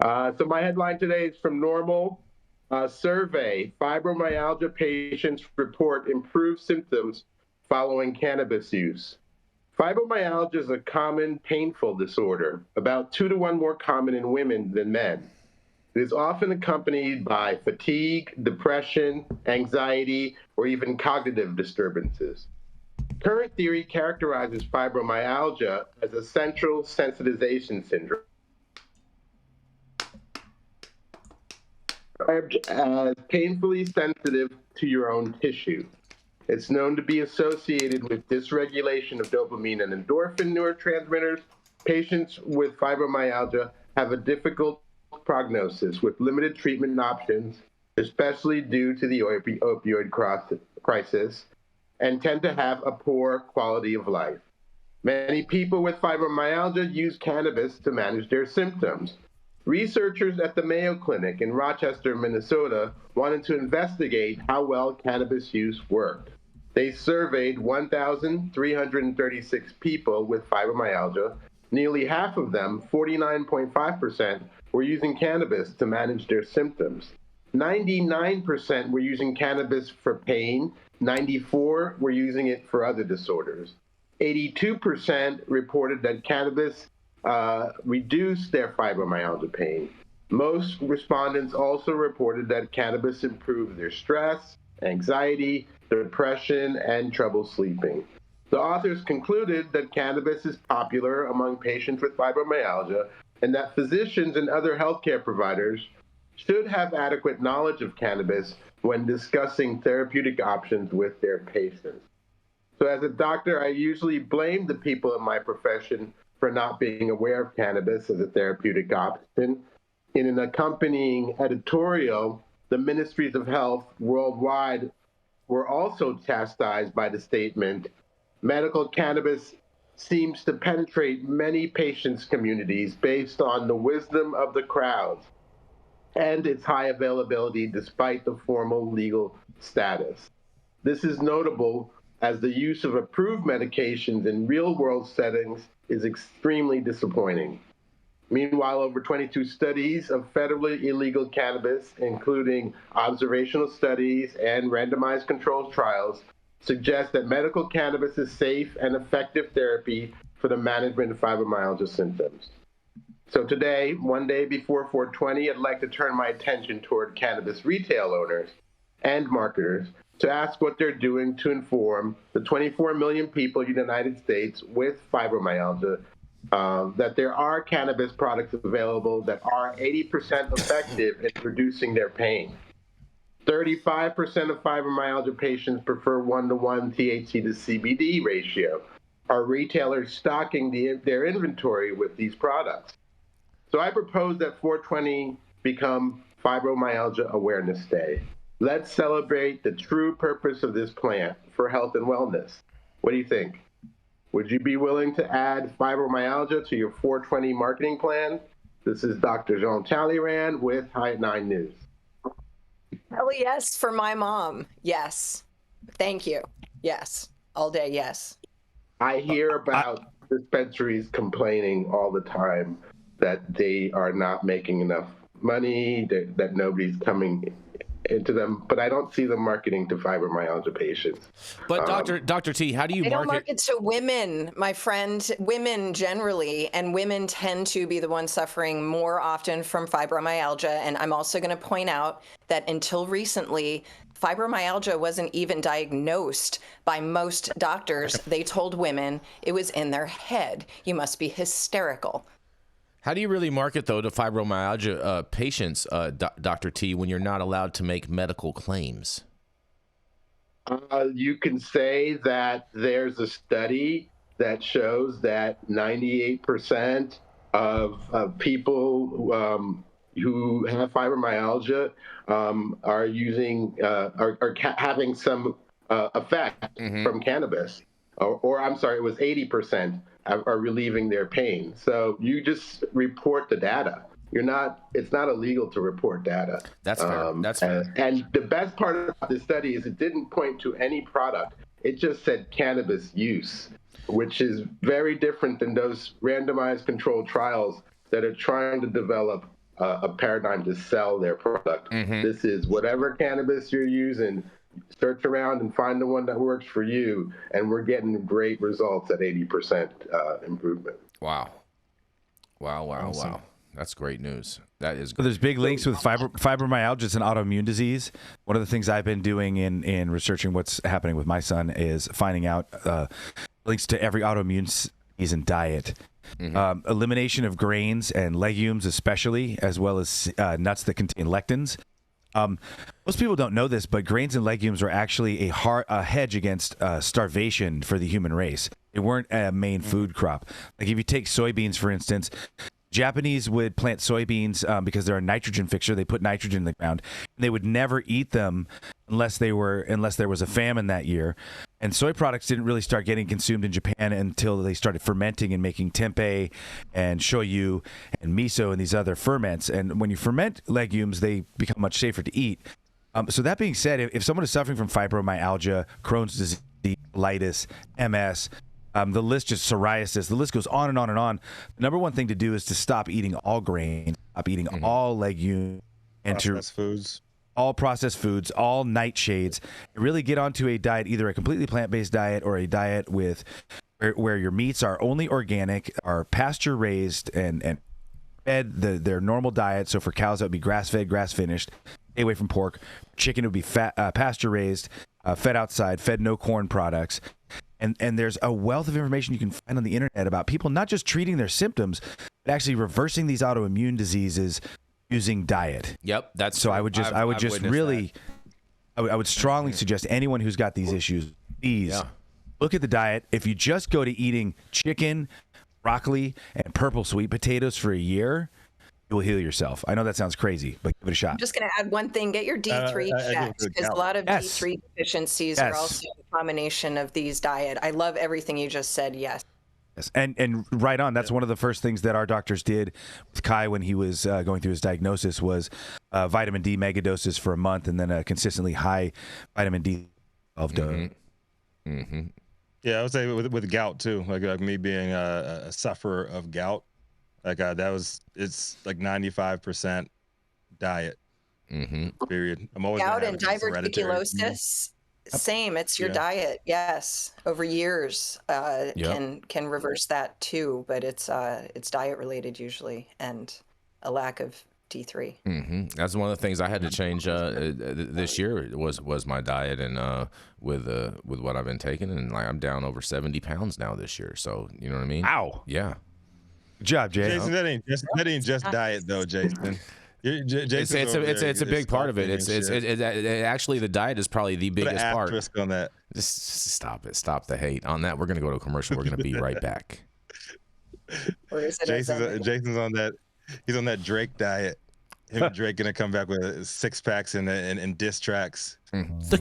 So my headline today is from Normal. Survey, fibromyalgia patients report improved symptoms following cannabis use. Fibromyalgia is a common painful disorder, about 2 to 1 more common in women than men. It is often accompanied by fatigue, depression, anxiety, or even cognitive disturbances. Current theory characterizes fibromyalgia as a central sensitization syndrome, as painfully sensitive to your own tissue. It's known to be associated with dysregulation of dopamine and endorphin neurotransmitters. Patients with fibromyalgia have a difficult prognosis with limited treatment options, especially due to the opioid crisis, and tend to have a poor quality of life. Many people with fibromyalgia use cannabis to manage their symptoms. Researchers at the Mayo Clinic in Rochester, Minnesota, wanted to investigate how well cannabis use worked. They surveyed 1,336 people with fibromyalgia. Nearly half of them, 49.5%, were using cannabis to manage their symptoms. 99% were using cannabis for pain. 94% were using it for other disorders. 82% reported that cannabis reduce their fibromyalgia pain. Most respondents also reported that cannabis improved their stress, anxiety, depression, and trouble sleeping. The authors concluded that cannabis is popular among patients with fibromyalgia and that physicians and other healthcare providers should have adequate knowledge of cannabis when discussing therapeutic options with their patients. So as a doctor, I usually blame the people in my profession for not being aware of cannabis as a therapeutic option. In an accompanying editorial, the ministries of health worldwide were also chastised by the statement, medical cannabis seems to penetrate many patients' communities based on the wisdom of the crowds and its high availability despite the formal legal status. This is notable as the use of approved medications in real-world settings is extremely disappointing. Meanwhile, over 22 studies of federally illegal cannabis, including observational studies and randomized controlled trials, suggest that medical cannabis is safe and effective therapy for the management of fibromyalgia symptoms. So today, one day before 420, I'd like to turn my attention toward cannabis retail owners and marketers to ask what they're doing to inform the 24 million people in the United States with fibromyalgia that there are cannabis products available that are 80% effective in reducing their pain. 35% of fibromyalgia patients prefer 1-to-1 THC to CBD ratio. Are retailers stocking their inventory with these products? So I propose that 420 become Fibromyalgia Awareness Day. Let's celebrate the true purpose of this plant for health and wellness. What do you think? Would you be willing to add fibromyalgia to your 420 marketing plan? This is Dr. Jean Talleyrand with High at 9 News. Hell yes, for my mom. Yes. Thank you. Yes. All day, yes. I hear about dispensaries complaining all the time that they are not making enough money, that nobody's coming into them, but I don't see them marketing to fibromyalgia patients. But Dr. T, how do you They don't market to women, my friend, women generally, and women tend to be the ones suffering more often from fibromyalgia. And I'm also going to point out that until recently, fibromyalgia wasn't even diagnosed by most doctors. They told women it was in their head. You must be hysterical. How do you really market, though, to fibromyalgia patients, Dr. T, when you're not allowed to make medical claims? You can say that there's a study that shows that 98% of people who have fibromyalgia are using having some effect from cannabis, or I'm sorry, it was 80% are relieving their pain. So you just report the data. It's not illegal to report data. That's fair. That's fair. And the best part about this study is it didn't point to any product. It just said cannabis use, which is very different than those randomized controlled trials that are trying to develop a paradigm to sell their product. This is whatever cannabis you're using, search around and find the one that works for you. And we're getting great results at 80% improvement. Wow. Wow. That's great news. That is great. There's big links with fibromyalgia. It's an autoimmune disease. One of the things I've been doing in researching what's happening with my son is finding out links to every autoimmune disease and diet. Elimination of grains and legumes especially, as well as nuts that contain lectins. Most people don't know this, but grains and legumes are actually a hedge against starvation for the human race. They weren't a main food crop. Like if you take soybeans, for instance, Japanese would plant soybeans because they're a nitrogen fixer. They put nitrogen in the ground. They would never eat them unless there was a famine that year. And soy products didn't really start getting consumed in Japan until they started fermenting and making tempeh and shoyu and miso and these other ferments. And when you ferment legumes, they become much safer to eat. So that being said, if someone is suffering from fibromyalgia, Crohn's disease, colitis, MS, the list, just psoriasis, the list goes on and on and on. The number one thing to do is to stop eating all grains, stop eating all legumes, and all processed foods, all nightshades, and really get onto a diet, either a completely plant-based diet or a diet with where your meats are only organic, are pasture raised, and fed their normal diet. So for cows, that would be grass-fed, grass-finished. Stay away from pork. Chicken would be pasture raised, fed outside, fed no corn products. And there's a wealth of information you can find on the internet about people not just treating their symptoms, but actually reversing these autoimmune diseases using diet. Yep, that's so. I would strongly suggest anyone who's got these issues, please look at the diet. If you just go to eating chicken, broccoli, and purple sweet potatoes for a year, you will heal yourself. I know that sounds crazy, but give it a shot. I'm just going to add one thing. Get your D3 checked, because a lot of D3 deficiencies are also a combination of these diet. I love everything you just said. Yes. And right on. That's one of the first things that our doctors did with Kai when he was going through his diagnosis was vitamin D megadoses for a month, and then a consistently high vitamin D of dose. Yeah, I would say with gout too. Like me being a sufferer of gout, like it's like 95% diet. Period. I'm always gout and diverticulosis. Same. It's your diet. Yes, over years can reverse that too, but it's diet related usually, and a lack of D3. That's one of the things I had to change this year was my diet, and with what I've been taking, and like I'm down over 70 pounds now this year. So you know what I mean? Ow. Yeah. Good job, Jay. Jason, that ain't just diet though, Jason. It's a big part of it. It's actually the diet is probably the biggest part. Put an asterisk on that. Just stop it. Stop the hate on that. We're gonna go to a commercial. We're gonna be right back. Jason's on that. He's on that Drake diet. Him and Drake gonna come back with 6-packs and diss tracks. The